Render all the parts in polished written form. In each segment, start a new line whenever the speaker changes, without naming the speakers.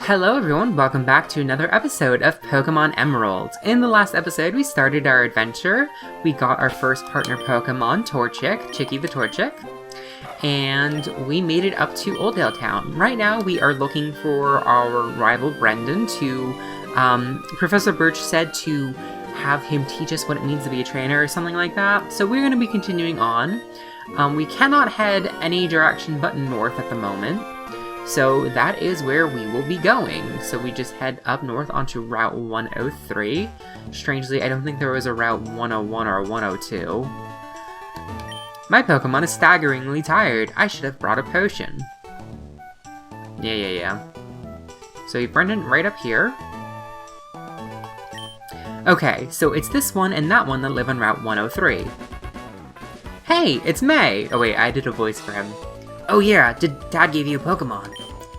Hello everyone, welcome back to another episode of Pokemon Emerald. In the last episode, we started our adventure. We got our first partner Pokemon, Torchic, Chicky the Torchic, and we made it up to Oldale Town. Right now, we are looking for our rival Brendan to, Professor Birch said to have him teach us what it means to be a trainer or something like that. So we're going to be continuing on. We cannot head any direction but north at the moment. So that is where we will be going. So we just head up north onto Route 103. Strangely, I don't think there was a Route 101 or 102. My Pokemon is staggeringly tired. I should have brought a potion. Yeah. So Brendan, right up here. Okay, so it's this one and that one that live on Route 103. Hey, it's May! Oh wait, I did a voice for him. Oh yeah, Dad gave you a Pokemon.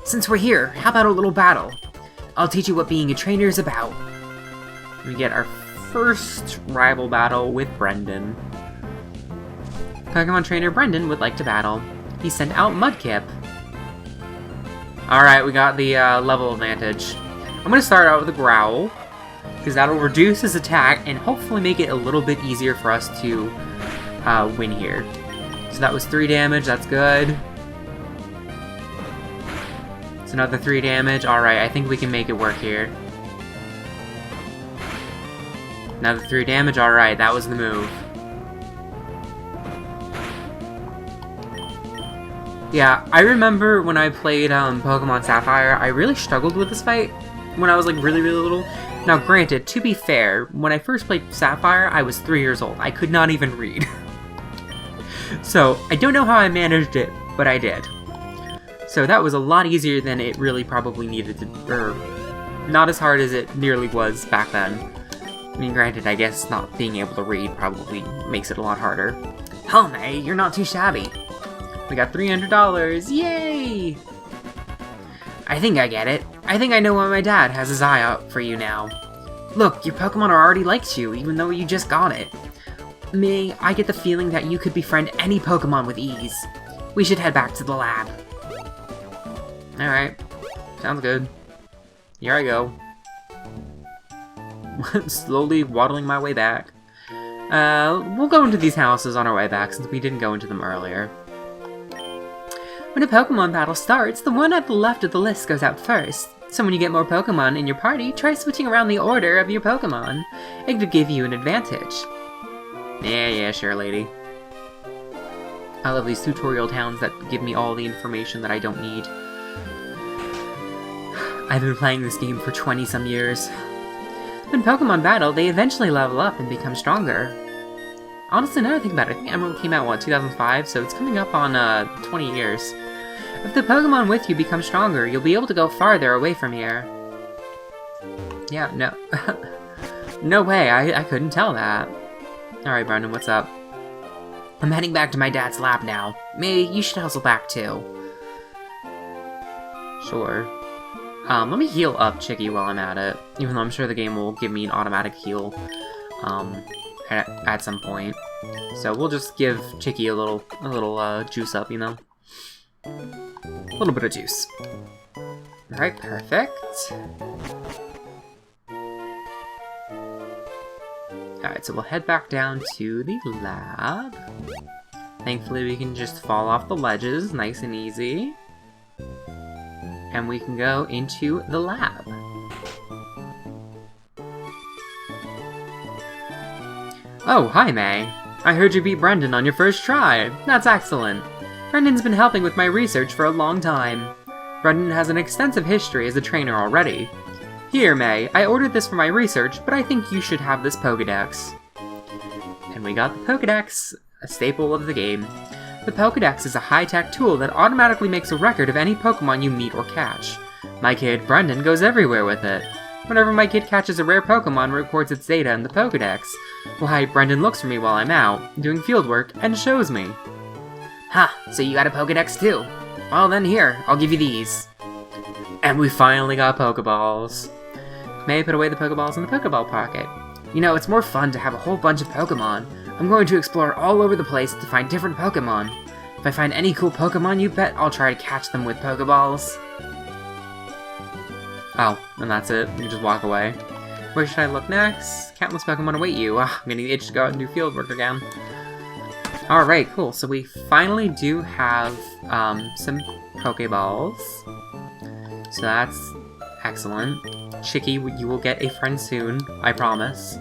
Since we're here, how about a little battle? I'll teach you what being a trainer is about. We get our first rival battle with Brendan. Pokemon trainer Brendan would like to battle. He sent out Mudkip. Alright, we got the level advantage. I'm going to start out with a Growl, because that'll reduce his attack and hopefully make it a little bit easier for us to win here. So that was 3 damage, that's good. It's another 3 damage. Alright, I think we can make it work here. Another 3 damage, alright, that was the move. Yeah, I remember when I played Pokemon Sapphire, I really struggled with this fight when I was like really little. Now granted, to be fair, when I first played Sapphire, I was 3 years old. I could not even read. So, I don't know how I managed it, but I did. So that was a lot easier than it really probably needed to, or not as hard as it nearly was back then. I mean, granted, I guess not being able to read probably makes it a lot harder. Hell, May, you're not too shabby. We got $300, yay! I think I get it. I think I know why my dad has his eye out for you now. Look, your Pokemon already likes you, even though you just got it. May, I get the feeling that you could befriend any Pokemon with ease. We should head back to the lab. Alright. Sounds good. Here I go. Slowly waddling my way back. We'll go into these houses on our way back since we didn't go into them earlier. When a Pokemon battle starts, the one at the left of the list goes out first. So when you get more Pokemon in your party, try switching around the order of your Pokemon. It could give you an advantage. Yeah, sure, lady. I love these tutorial towns that give me all the information that I don't need. I've been playing this game for 20-some years. When Pokemon battle, they eventually level up and become stronger. Honestly, now that I think about it, I think Emerald came out, what, 2005? So it's coming up on, 20 years. If the Pokemon with you become stronger, you'll be able to go farther away from here. Yeah, no. No way, I couldn't tell that. Alright, Brendan, what's up? I'm heading back to my dad's lab now. May, you should hustle back too. Sure. Let me heal up Chicky while I'm at it, even though I'm sure the game will give me an automatic heal, at some point. So we'll just give Chicky a little juice up, you know? A little bit of juice. Alright, perfect. Alright, so we'll head back down to the lab. Thankfully we can just fall off the ledges, nice and easy. And we can go into the lab. Oh, hi May. I heard you beat Brendan on your first try. That's excellent. Brendan's been helping with my research for a long time. Brendan has an extensive history as a trainer already. Here, May, I ordered this for my research, but I think you should have this Pokédex. And we got the Pokédex, a staple of the game. The Pokédex is a high-tech tool that automatically makes a record of any Pokemon you meet or catch. My kid, Brendan, goes everywhere with it. Whenever my kid catches a rare Pokemon and records its data in the Pokédex, why, Brendan looks for me while I'm out, doing fieldwork, and shows me. Ha, so you got a Pokédex too? Well then here, I'll give you these. And we finally got Pokeballs. May put away the Pokeballs in the Pokeball pocket. You know, it's more fun to have a whole bunch of Pokemon. I'm going to explore all over the place to find different Pokemon. If I find any cool Pokemon, you bet I'll try to catch them with Pokeballs. Oh, and that's it. You just walk away. Where should I look next? Countless Pokemon await you. I'm getting the itch to go out and do field work again. Alright, cool. So we finally do have some Pokeballs. So that's excellent. Chicky, you will get a friend soon, I promise.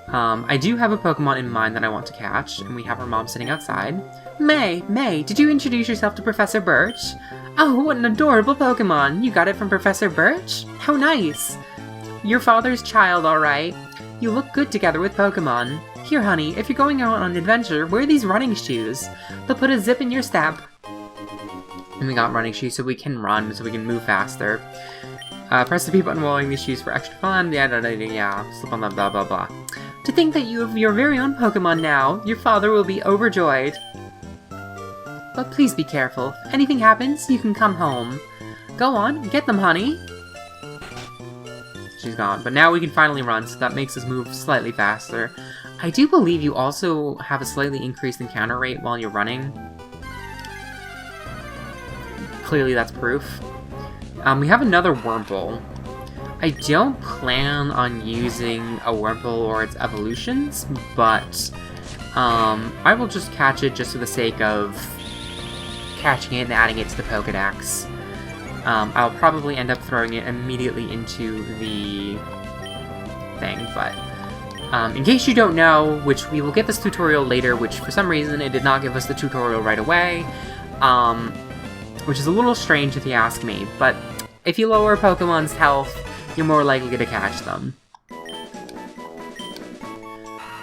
I do have a Pokemon in mind that I want to catch, and we have our mom sitting outside. May, did you introduce yourself to Professor Birch? Oh, what an adorable Pokemon! You got it from Professor Birch? How nice! Your father's child, alright. You look good together with Pokemon. Here, honey, if you're going out on an adventure, wear these running shoes. They'll put a zip in your step. And we got running shoes so we can run, so we can move faster. Press the B button while wearing these shoes for extra fun. Yeah, slip on the blah blah blah. To think that you have your very own Pokemon now, your father will be overjoyed. But please be careful. If anything happens, you can come home. Go on, get them, honey. She's gone, but now we can finally run, so that makes us move slightly faster. I do believe you also have a slightly increased encounter rate while you're running. Clearly that's proof. We have another Wurmple. I don't plan on using a Wurmple or its evolutions, but I will just catch it just for the sake of catching it and adding it to the Pokedex. I'll probably end up throwing it immediately into the thing, but in case you don't know, which we will get this tutorial later, which for some reason it did not give us the tutorial right away, which is a little strange if you ask me, but if you lower Pokemon's health, you're more likely to catch them.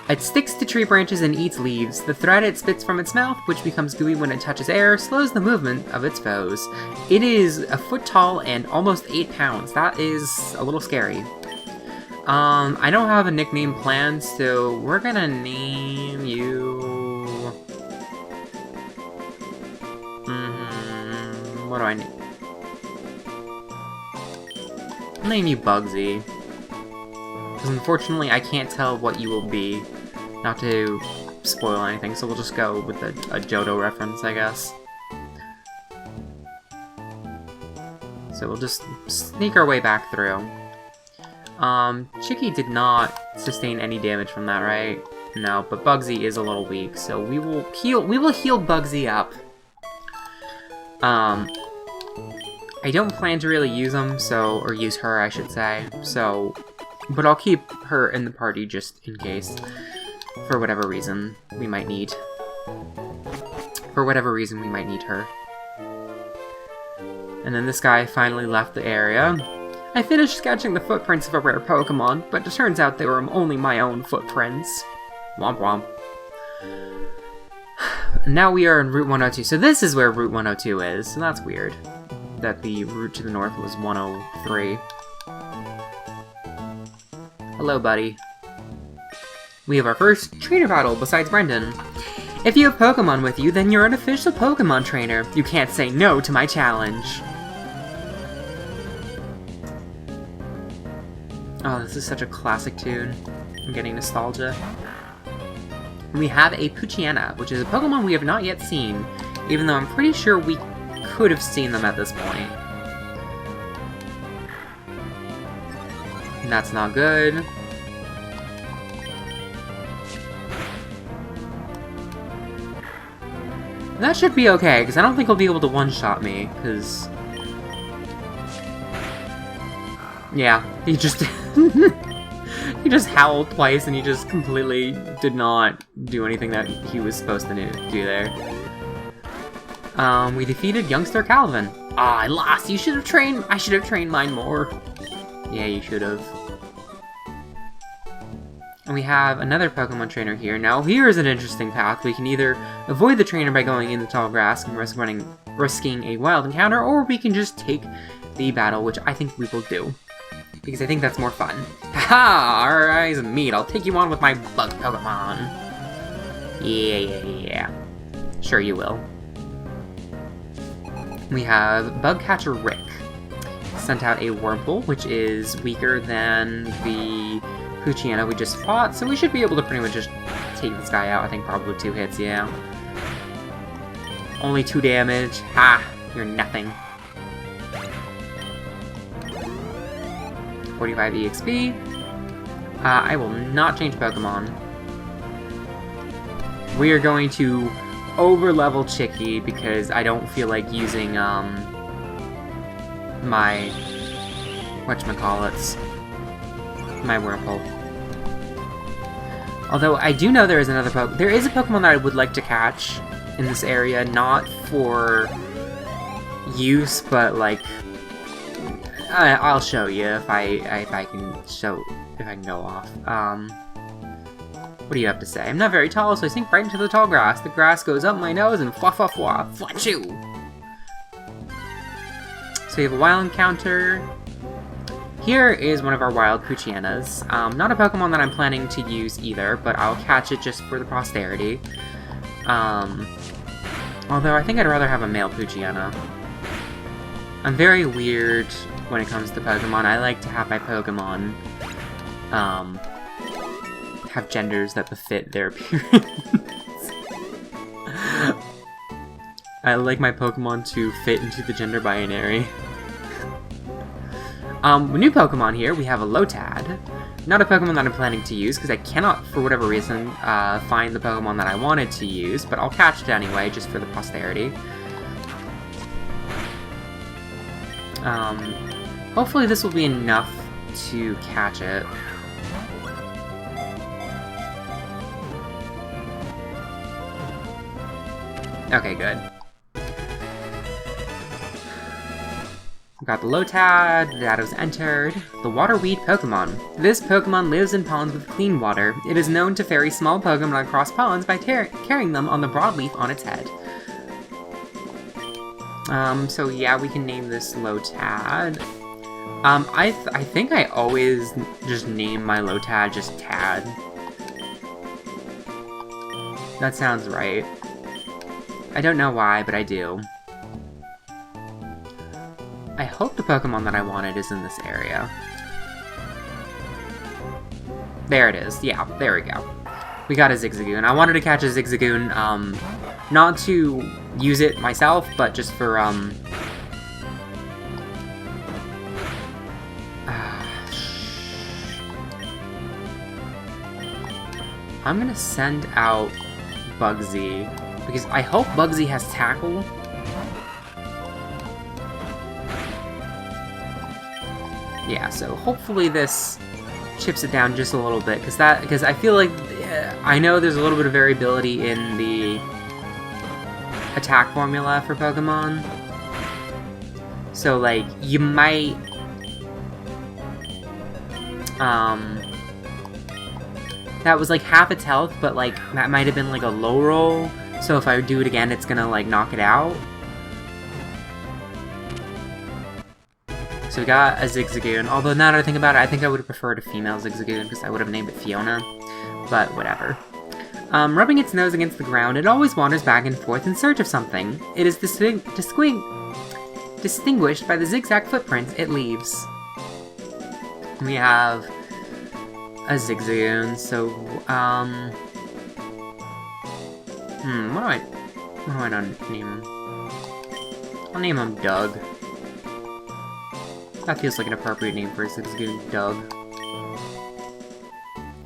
It sticks to tree branches and eats leaves. The thread it spits from its mouth, which becomes gooey when it touches air, slows the movement of its foes. It is a foot tall and almost 8 pounds. That is a little scary. I don't have a nickname planned, so we're gonna name you... what do I name? I'll name you Bugsy. Because unfortunately I can't tell what you will be. Not to spoil anything, so we'll just go with a Johto reference, I guess. So we'll just sneak our way back through. Chicky did not sustain any damage from that, right? No, but Bugsy is a little weak, so we will heal Bugsy up. I don't plan to really use him, or use her, I should say, but I'll keep her in the party just in case, for whatever reason we might need. Her. And then this guy finally left the area. I finished sketching the footprints of a rare Pokemon, but it turns out they were only my own footprints. Womp womp. Now we are in Route 102, so this is where Route 102 is, so that's weird. That the route to the north was 103. Hello, buddy. We have our first trainer battle besides Brendan. If you have Pokemon with you, then you're an official Pokemon trainer. You can't say no to my challenge. Oh, this is such a classic tune. I'm getting nostalgia. We have a Poochyena, which is a Pokemon we have not yet seen, even though I'm pretty sure we could have seen them at this point. And that's not good. That should be okay, because I don't think he'll be able to one-shot me, because... Yeah, he just... he just howled twice, and he just completely did not do anything that he was supposed to do there. We defeated youngster Calvin. Ah, I lost! I should have trained mine more. Yeah, you should have. And we have another Pokemon trainer here. Now, here is an interesting path. We can either avoid the trainer by going in the tall grass and risking a wild encounter, or we can just take the battle, which I think we will do. Because I think that's more fun. Haha! Our eyes meet. I'll take you on with my bug Pokemon. Yeah. Sure you will. We have Bugcatcher Rick. Sent out a Wurmple, which is weaker than the Poochyena we just fought, so we should be able to pretty much just take this guy out. I think probably 2 hits, yeah. Only 2 damage. Ha! You're nothing. 45 EXP. I will not change Pokemon. We are going to over-level Chicky because I don't feel like using, my... whatchamacallits. My Whirlpool. Although, I do know there is another Pokemon. There is a Pokemon that I would like to catch in this area, not for use, but, like... I'll show you if I can go off. What do you have to say? I'm not very tall, so I sink right into the tall grass. The grass goes up my nose and fwa fwa fwa, fwachoo! So we have a wild encounter. Here is one of our wild Poochyena. Not a Pokemon that I'm planning to use either, but I'll catch it just for the posterity. Although I think I'd rather have a male Poochyena. I'm very weird when it comes to Pokemon. I like to have my Pokemon, have genders that befit their appearance. I like my Pokemon to fit into the gender binary. New Pokemon here, we have a Lotad. Not a Pokemon that I'm planning to use, because I cannot, for whatever reason, find the Pokemon that I wanted to use, but I'll catch it anyway, just for the posterity. Hopefully this will be enough to catch it. Okay, good. We've got the Lotad, that was entered. The Waterweed Pokemon. This Pokemon lives in ponds with clean water. It is known to ferry small Pokemon across ponds by carrying them on the broadleaf on its head. So yeah, we can name this Lotad. I think I always just name my Lotad just Tad. That sounds right. I don't know why, but I do. I hope the Pokemon that I wanted is in this area. There it is. Yeah, there we go. We got a Zigzagoon. I wanted to catch a Zigzagoon, not to use it myself, but just for, I'm gonna send out Bugsy, because I hope Bugsy has Tackle. Yeah, so hopefully this chips it down just a little bit, because I feel like, I know there's a little bit of variability in the attack formula for Pokemon. So, like, you might, that was like half its health, but like, that might have been like a low roll, so if I do it again, it's gonna like knock it out. So we got a Zigzagoon, although now that I think about it, I think I would have preferred a female Zigzagoon, because I would have named it Fiona, but whatever. Rubbing its nose against the ground, it always wanders back and forth in search of something. It is distinguished by the zigzag footprints it leaves. We have a Zigzagoon, so, what do I name him? I'll name him Doug. That feels like an appropriate name for a Zigzagoon, Doug.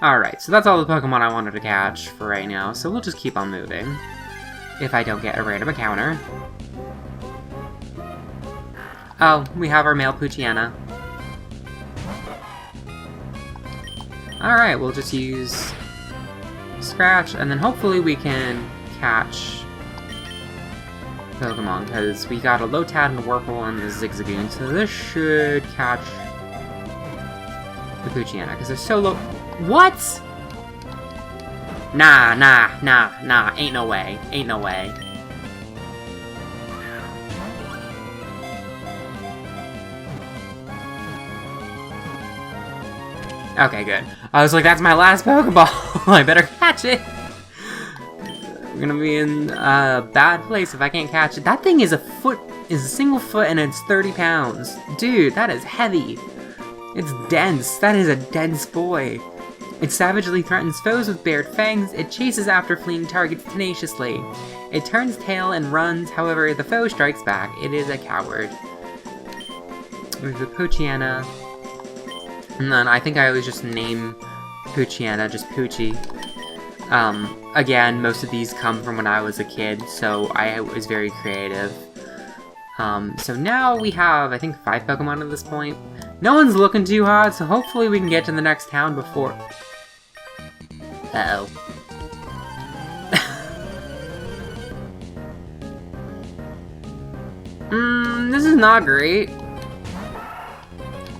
Alright, so that's all the Pokemon I wanted to catch for right now, so we'll just keep on moving. If I don't get a random encounter. Oh, we have our male Poochyena. Alright, we'll just use Scratch, and then hopefully we can catch Pokemon, because we got a Lotad and a Whirlpool and the Zigzagoon, so this should catch the Poochyena, because they're so low. What? Nah, ain't no way, ain't no way. Okay, good. I was like, that's my last Pokeball. I better catch it. We're gonna be in a bad place if I can't catch it. That thing is a single foot and it's 30 pounds. Dude, that is heavy. It's dense. That is a dense boy. It savagely threatens foes with bared fangs. It chases after fleeing targets tenaciously. It turns tail and runs. However, if the foe strikes back, it is a coward. With the Poochyena. And then I think I always just name Poochyena just Poochie. Again, most of these come from when I was a kid, so I was very creative. So now we have, I think, 5 Pokemon at this point. No one's looking too hot, so hopefully we can get to the next town before... Uh-oh. This is not great.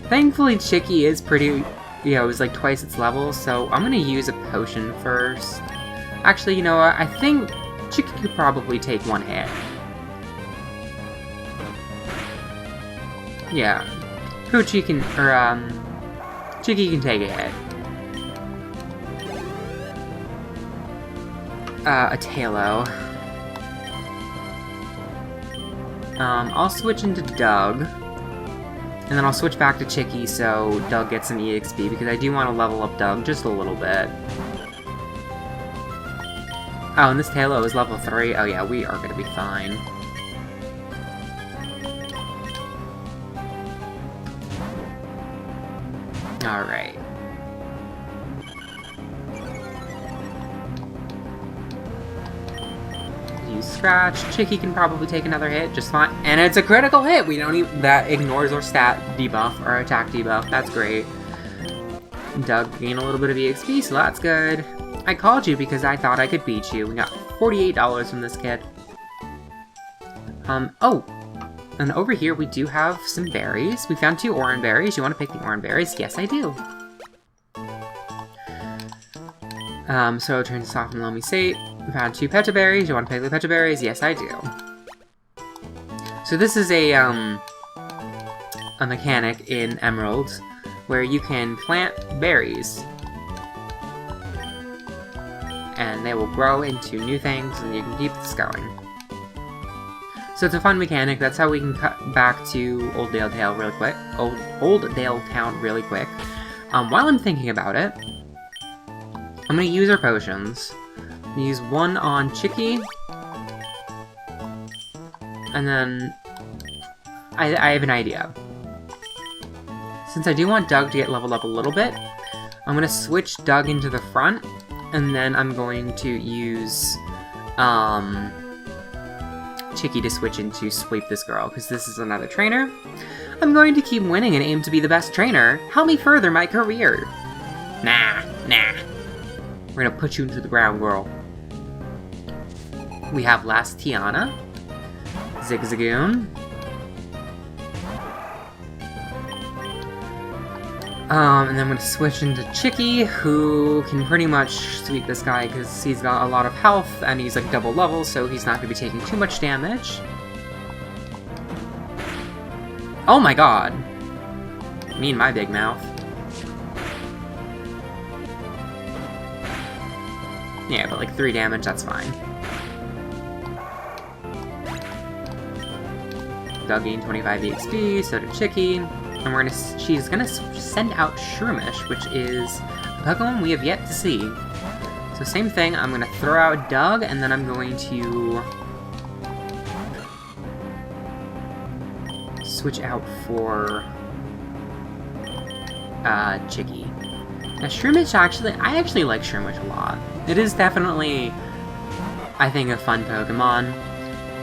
Thankfully, Chicky is pretty, is like twice its level, so I'm gonna use a potion first. Actually, you know what? I think Chicky could probably take one hit. Yeah. Chicky can take a hit. A Tailo. I'll switch into Doug. And then I'll switch back to Chicky so Doug gets some EXP, because I do want to level up Doug just a little bit. Oh, and this Tailo is level 3. Oh yeah, we are going to be fine. Alright. Use Scratch. Chicky can probably take another hit just fine. And it's a critical hit! We don't even... That ignores our stat debuff, our attack debuff. That's great. Doug gained a little bit of EXP, so that's good. I called you because I thought I could beat you. We got $48 from this kid. Oh! And over here we do have some berries. We found 2 orange berries. You want to pick the orange berries? Yes, I do. So turn to soft and loamy state. We found 2 pecha berries. You want to pick the pecha berries? Yes, I do. So this is a mechanic in Emerald where you can plant berries. And they will grow into new things, and you can keep this going. So it's a fun mechanic. That's how we can cut back to Old Dale Town really quick. Old Dale Town really quick. While I'm thinking about it, I'm gonna use our potions. Use one on Chicky, and then I have an idea. Since I do want Doug to get leveled up a little bit, I'm gonna switch Doug into the front, and then I'm going to use Chicky to switch into Sweep This Girl, because this is another trainer. I'm going to keep winning and aim to be the best trainer. Help me further my career. Nah. We're gonna put you into the ground, girl. We have Last Tiana, Zigzagoon, and then I'm gonna switch into Chicky, who can pretty much sweep this guy because he's got a lot of health and he's like double level, so he's not gonna be taking too much damage. Oh my god! Me and my big mouth. Yeah, but like 3 damage, that's fine. Doug gained 25 EXP, so did Chicky. And she's gonna send out Shroomish, which is a Pokemon we have yet to see. So same thing, I'm gonna throw out Doug, and then I'm going to switch out for Chicky. Now Shroomish I actually like Shroomish a lot. It is definitely, I think, a fun Pokemon.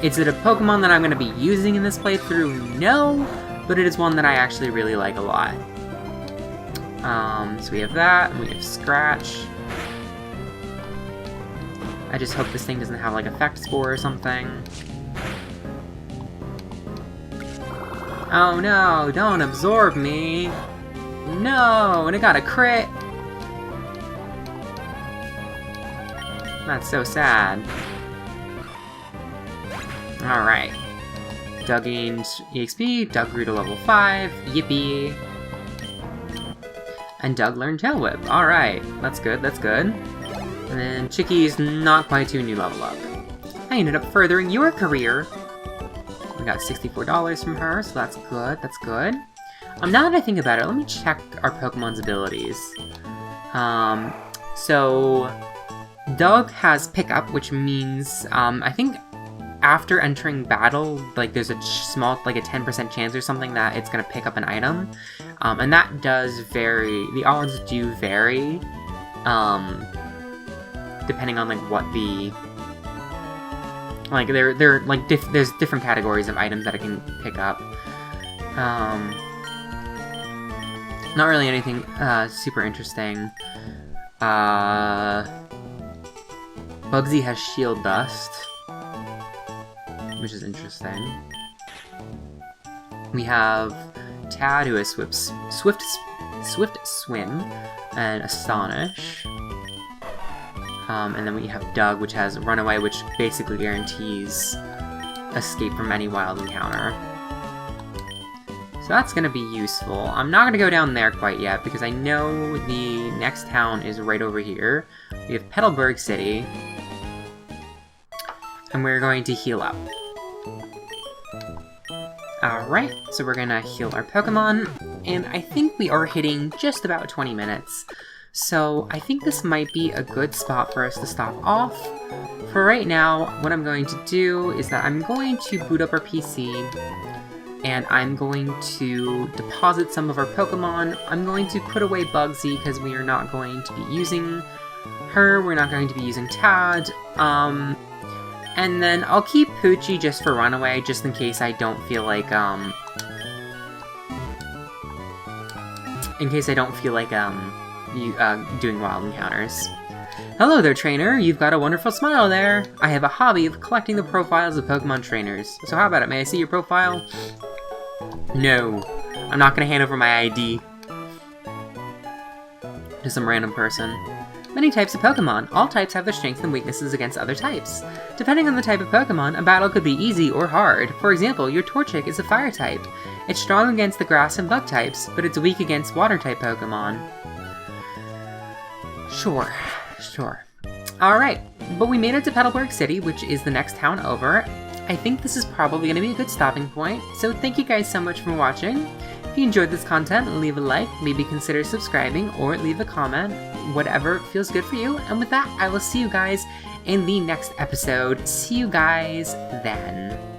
Is it a Pokemon that I'm going to be using in this playthrough? No, but it is one that I actually really like a lot. So we have that, and we have Scratch. I just hope this thing doesn't have, like, Effect Spore or something. Oh no, don't absorb me! No, and it got a crit! That's so sad. Alright. Doug gained EXP, Doug grew to level 5, yippee! And Doug learned Tail Whip. Alright, that's good, that's good. And then Chicky's not quite to a new level up. I ended up furthering your career! We got $64 from her, so that's good, that's good. Now that I think about it, let me check our Pokemon's abilities. So Doug has Pickup, which means, I think after entering battle, like, there's a small, like, a 10% chance or something that it's gonna pick up an item. And that does vary, the odds do vary, depending on, like, what the, like, they're like, there's different categories of items that it can pick up. Not really anything, super interesting. Bugsy has shield dust, which is interesting. We have Tad, who has swift swim, and astonish. And then we have Doug, which has runaway, which basically guarantees escape from any wild encounter. So that's gonna be useful. I'm not gonna go down there quite yet, because I know the next town is right over here. We have Petalburg City. And we're going to heal up. Alright, so we're gonna heal our Pokemon, and I think we are hitting just about 20 minutes. So I think this might be a good spot for us to stop off. For right now, what I'm going to do is that I'm going to boot up our PC, and I'm going to deposit some of our Pokemon. I'm going to put away Bugsy, because we are not going to be using her. We're not going to be using Tad. And then I'll keep Poochie just for Runaway, just in case I don't feel like, doing wild encounters. Hello there, trainer! You've got a wonderful smile there! I have a hobby of collecting the profiles of Pokemon trainers. So how about it? May I see your profile? No. I'm not gonna hand over my ID to some random person. Many types of Pokemon. All types have their strengths and weaknesses against other types. Depending on the type of Pokemon, a battle could be easy or hard. For example, your Torchic is a fire type. It's strong against the grass and bug types, but it's weak against water type Pokemon. Sure. Alright, but we made it to Petalburg City, which is the next town over. I think this is probably going to be a good stopping point, so thank you guys so much for watching. If you enjoyed this content, leave a like, maybe consider subscribing, or leave a comment, whatever feels good for you. And with that, I will see you guys in the next episode. See you guys then.